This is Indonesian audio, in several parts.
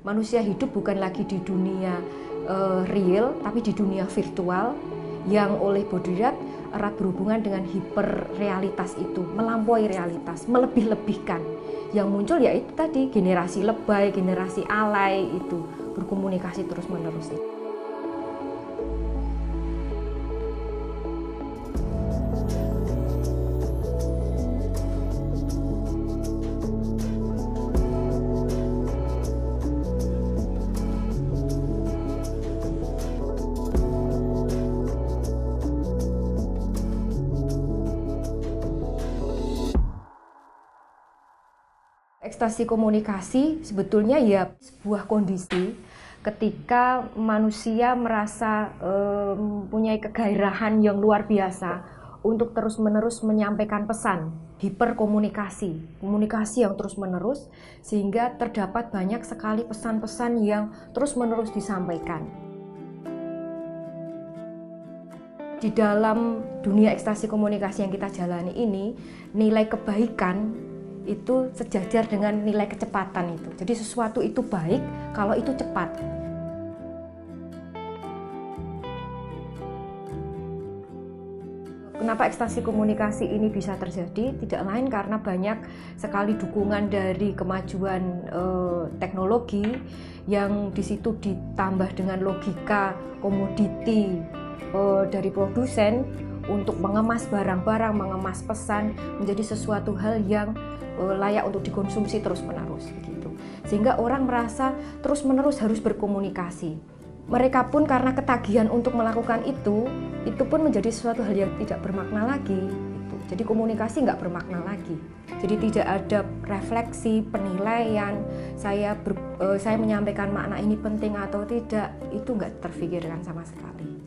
Manusia hidup bukan lagi di dunia real, tapi di dunia virtual yang oleh Baudrillard erat berhubungan dengan hiperrealitas itu, melampaui realitas, melebih-lebihkan. Yang muncul yaitu tadi generasi lebay, generasi alay itu berkomunikasi terus-menerus. Ekstasi komunikasi sebetulnya ya sebuah kondisi ketika manusia merasa mempunyai kegairahan yang luar biasa untuk terus-menerus menyampaikan pesan, hiperkomunikasi, komunikasi yang terus-menerus, sehingga terdapat banyak sekali pesan-pesan yang terus-menerus disampaikan. Di dalam dunia ekstasi komunikasi yang kita jalani ini, nilai kebaikan itu sejajar dengan nilai kecepatan itu. Jadi sesuatu itu baik kalau itu cepat. Kenapa ekstasi komunikasi ini bisa terjadi? Tidak lain karena banyak sekali dukungan dari kemajuan teknologi yang di situ ditambah dengan logika komoditi dari produsen untuk mengemas barang-barang, mengemas pesan menjadi sesuatu hal yang layak untuk dikonsumsi terus-menerus gitu. Sehingga orang merasa terus-menerus harus berkomunikasi. Mereka pun karena ketagihan untuk melakukan itu pun menjadi sesuatu hal yang tidak bermakna lagi gitu. Jadi komunikasi nggak bermakna lagi. Jadi tidak ada refleksi, penilaian, saya menyampaikan makna ini penting atau tidak, itu nggak terfikirkan sama sekali.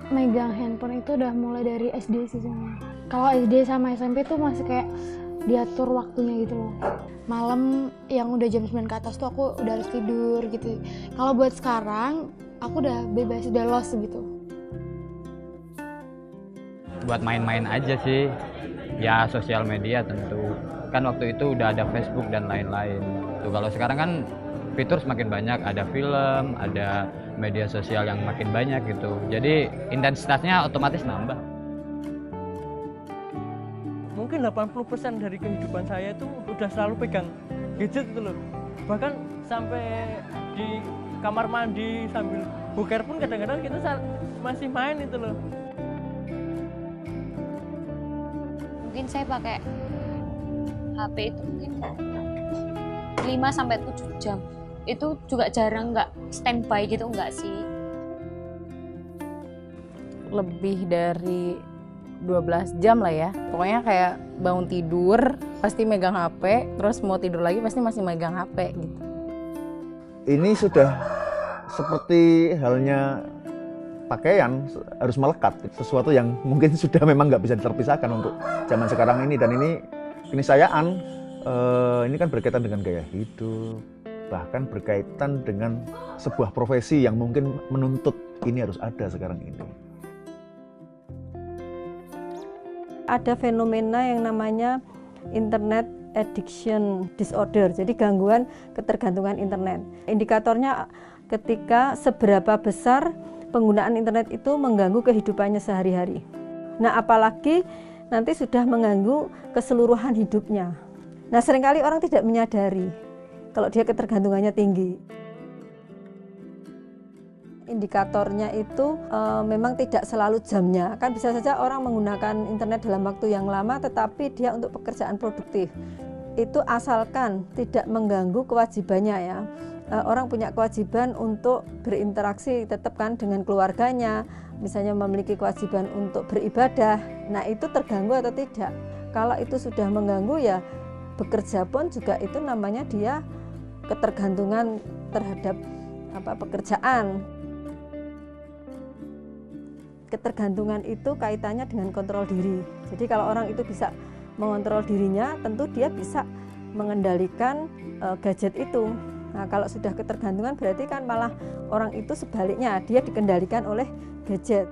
Megang handphone itu udah mulai dari SD sih sebenarnya. Kalau SD sama SMP tuh masih kayak diatur waktunya gitu loh. Malam yang udah jam 9 ke atas tuh aku udah harus tidur gitu. Kalau buat sekarang aku udah bebas, udah lost gitu. Buat main-main aja sih. Ya sosial media tentu. Kan waktu itu udah ada Facebook dan lain-lain. Tuh kalau sekarang kan fitur semakin banyak, ada film, ada media sosial yang makin banyak gitu. Jadi intensitasnya otomatis nambah. Mungkin 80% dari kehidupan saya itu udah selalu pegang gadget itu loh. Bahkan sampai di kamar mandi sambil boker pun kadang-kadang kita masih main itu loh. Mungkin saya pakai HP itu mungkin 5-7 jam. Itu juga jarang nggak standby gitu, nggak sih. Lebih dari 12 jam lah ya. Pokoknya kayak bangun tidur pasti megang HP, terus mau tidur lagi pasti masih megang HP gitu. Ini sudah seperti halnya pakaian, harus melekat. Sesuatu yang mungkin sudah memang nggak bisa terpisahkan untuk zaman sekarang ini. Dan ini keniscayaan, ini kan berkaitan dengan gaya hidup, bahkan berkaitan dengan sebuah profesi yang mungkin menuntut ini harus ada sekarang ini. Ada fenomena yang namanya internet addiction disorder, jadi gangguan ketergantungan internet. Indikatornya ketika seberapa besar penggunaan internet itu mengganggu kehidupannya sehari-hari. Nah, apalagi nanti sudah mengganggu keseluruhan hidupnya. Nah, seringkali orang tidak menyadari kalau dia ketergantungannya tinggi. Indikatornya itu memang tidak selalu jamnya. Kan bisa saja orang menggunakan internet dalam waktu yang lama tetapi dia untuk pekerjaan produktif. Itu asalkan tidak mengganggu kewajibannya ya. Orang punya kewajiban untuk berinteraksi tetap kan dengan keluarganya, misalnya memiliki kewajiban untuk beribadah. Nah, itu terganggu atau tidak? Kalau itu sudah mengganggu ya bekerja pun juga itu namanya dia ketergantungan terhadap pekerjaan. Ketergantungan itu kaitannya dengan kontrol diri. Jadi kalau orang itu bisa mengontrol dirinya, tentu dia bisa mengendalikan gadget itu. Nah, kalau sudah ketergantungan berarti kan malah orang itu sebaliknya, dia dikendalikan oleh gadget.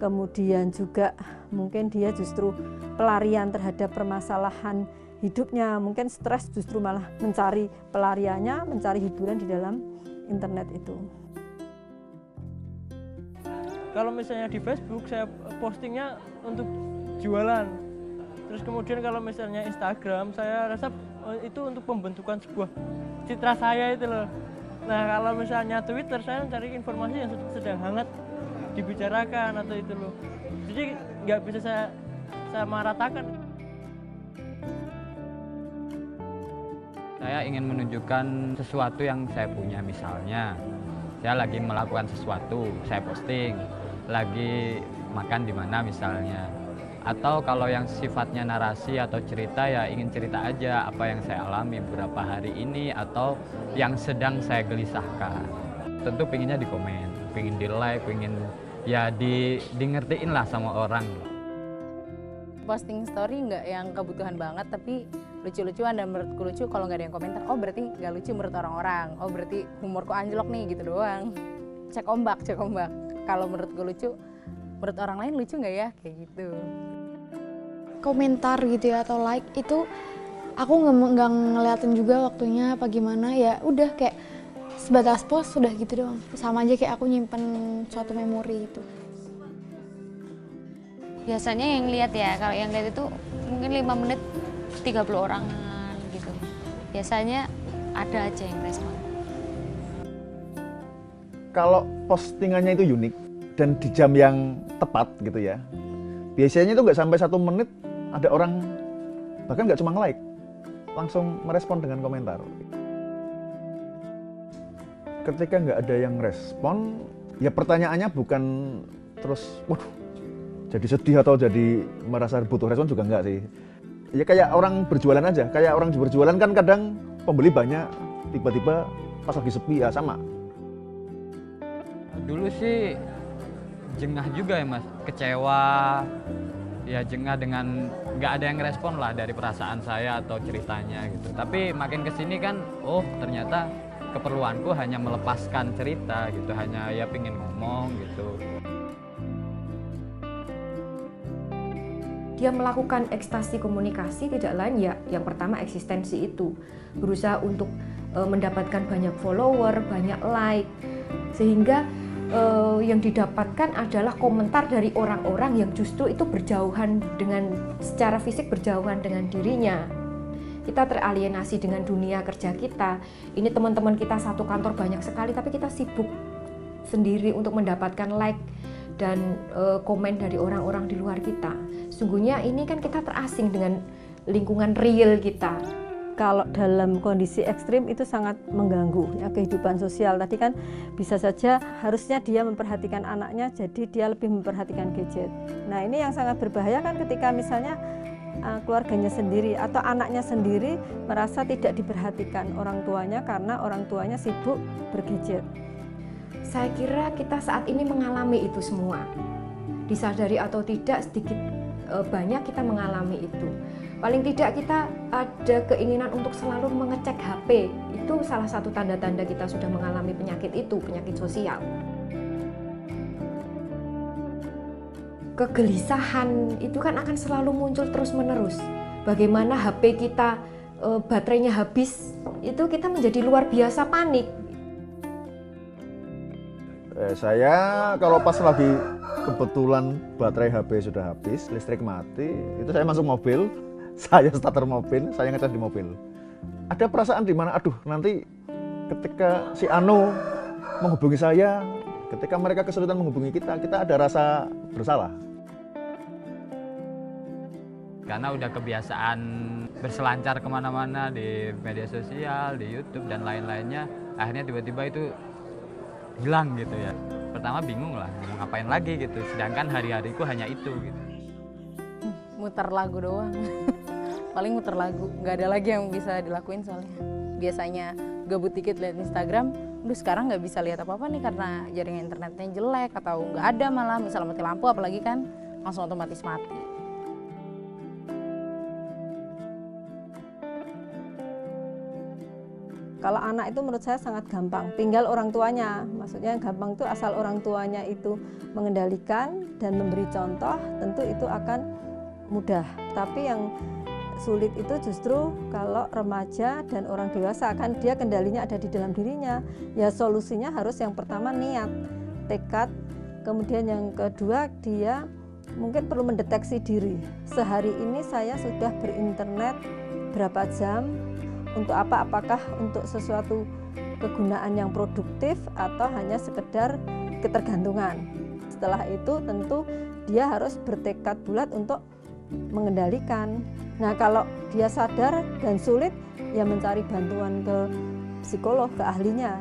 Kemudian juga mungkin dia justru pelarian terhadap permasalahan hidupnya, mungkin stres justru malah mencari pelariannya, mencari hiburan di dalam internet itu. Kalau misalnya di Facebook saya postingnya untuk jualan. Terus kemudian kalau misalnya Instagram saya rasa itu untuk pembentukan sebuah citra saya itu loh. Nah kalau misalnya Twitter saya mencari informasi yang sedang hangat dibicarakan atau itu loh. Jadi nggak bisa saya samaratakan. Saya ingin menunjukkan sesuatu yang saya punya, misalnya saya lagi melakukan sesuatu, saya posting, lagi makan di mana misalnya. Atau kalau yang sifatnya narasi atau cerita, ya ingin cerita aja apa yang saya alami beberapa hari ini atau yang sedang saya gelisahkan. Tentu pinginnya di komen, pingin di like, pingin ya di ngertiin lah sama orang. Posting story nggak yang kebutuhan banget, tapi lucu-lucuan dan menurutku lucu. Kalau nggak ada yang komentar, oh berarti nggak lucu menurut orang-orang, oh berarti humorku anjlok nih, gitu doang. Cek ombak. Kalau menurutku lucu, menurut orang lain lucu nggak ya, kayak gitu. Komentar gitu ya atau like itu aku nggak ngeliatin juga waktunya apa gimana, ya udah kayak sebatas post sudah gitu doang. Sama aja kayak aku nyimpen suatu memori itu. Biasanya yang lihat ya, kalau yang lihat itu mungkin 5 menit 30 orangan gitu. Biasanya ada aja yang respon. Kalau postingannya itu unik dan di jam yang tepat gitu ya, biasanya itu nggak sampai 1 menit ada orang, bahkan nggak cuma like, langsung merespon dengan komentar. Ketika nggak ada yang respon, ya pertanyaannya bukan terus, waduh, jadi sedih atau jadi merasa butuh respon juga enggak sih. Ya kayak orang berjualan aja, kayak orang berjualan kan kadang pembeli banyak, tiba-tiba pas lagi sepi ya sama. Dulu sih jengah juga ya Mas, kecewa, ya jengah dengan nggak ada yang respon lah dari perasaan saya atau ceritanya gitu. Tapi makin kesini kan, oh ternyata keperluanku hanya melepaskan cerita gitu, hanya ya pingin ngomong gitu. Dia melakukan ekstasi komunikasi tidak lain ya yang pertama eksistensi itu, berusaha untuk mendapatkan banyak follower, banyak like, sehingga yang didapatkan adalah komentar dari orang-orang yang justru itu berjauhan dengan secara fisik, berjauhan dengan dirinya. Kita teralienasi dengan dunia kerja kita. Ini teman-teman kita satu kantor banyak sekali, tapi kita sibuk sendiri untuk mendapatkan like dan komen dari orang-orang di luar kita. Sungguhnya ini kan kita terasing dengan lingkungan real kita. Kalau dalam kondisi ekstrim itu sangat mengganggu ya, kehidupan sosial. Tadi kan bisa saja harusnya dia memperhatikan anaknya, jadi dia lebih memperhatikan gadget. Nah ini yang sangat berbahaya kan ketika misalnya keluarganya sendiri atau anaknya sendiri merasa tidak diperhatikan orang tuanya karena orang tuanya sibuk bergadget. Saya kira kita saat ini mengalami itu semua. Disadari atau tidak, sedikit banyak kita mengalami itu. Paling tidak kita ada keinginan untuk selalu mengecek HP. Itu salah satu tanda-tanda kita sudah mengalami penyakit itu, penyakit sosial. Kegelisahan itu kan akan selalu muncul terus-menerus. Bagaimana HP kita baterainya habis, itu kita menjadi luar biasa panik. Saya kalau pas lagi kebetulan baterai HP sudah habis, listrik mati, itu saya masuk mobil, saya starter mobil, saya ngecas di mobil. Ada perasaan di mana, aduh nanti ketika si Anu menghubungi saya, ketika mereka kesulitan menghubungi kita ada rasa bersalah. Karena udah kebiasaan berselancar kemana-mana di media sosial, di YouTube dan lain-lainnya, akhirnya tiba-tiba itu hilang gitu ya. Pertama bingung lah, mau ngapain lagi gitu, sedangkan hari-hariku hanya itu gitu. Muter lagu doang. Paling muter lagu, nggak ada lagi yang bisa dilakuin soalnya. Biasanya gabut dikit lihat Instagram, udah sekarang nggak bisa lihat apa-apa nih karena jaringan internetnya jelek atau nggak ada, malah misal mati lampu apalagi kan langsung otomatis mati. Kalau anak itu menurut saya sangat gampang, tinggal orang tuanya. Maksudnya gampang itu asal orang tuanya itu mengendalikan dan memberi contoh, tentu itu akan mudah. Tapi yang sulit itu justru kalau remaja dan orang dewasa, kan dia kendalinya ada di dalam dirinya. Ya solusinya harus yang pertama niat, tekad, kemudian yang kedua dia mungkin perlu mendeteksi diri. Sehari ini saya sudah berinternet berapa jam, untuk apa? Apakah untuk sesuatu kegunaan yang produktif atau hanya sekedar ketergantungan. Setelah itu tentu dia harus bertekad bulat untuk mengendalikan. Nah, kalau dia sadar dan sulit, ya mencari bantuan ke psikolog, ke ahlinya.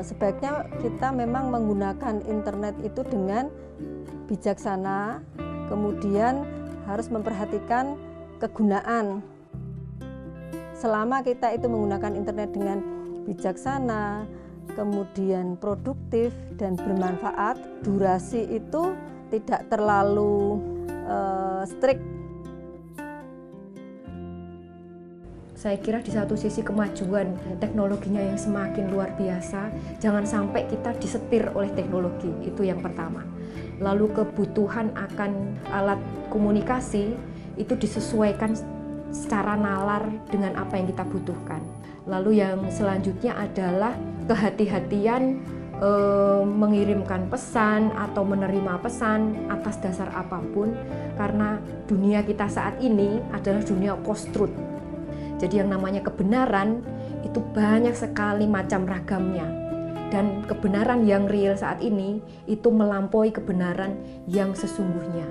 Sebaiknya kita memang menggunakan internet itu dengan bijaksana, kemudian harus memperhatikan kegunaan. Selama kita itu menggunakan internet dengan bijaksana, kemudian produktif dan bermanfaat, durasi itu tidak terlalu strict. Saya kira di satu sisi kemajuan teknologinya yang semakin luar biasa, jangan sampai kita disetir oleh teknologi, itu yang pertama. Lalu kebutuhan akan alat komunikasi itu disesuaikan secara nalar dengan apa yang kita butuhkan. Lalu yang selanjutnya adalah kehati-hatian mengirimkan pesan atau menerima pesan atas dasar apapun, karena dunia kita saat ini adalah dunia post-truth. Jadi yang namanya kebenaran itu banyak sekali macam ragamnya, dan kebenaran yang real saat ini itu melampaui kebenaran yang sesungguhnya.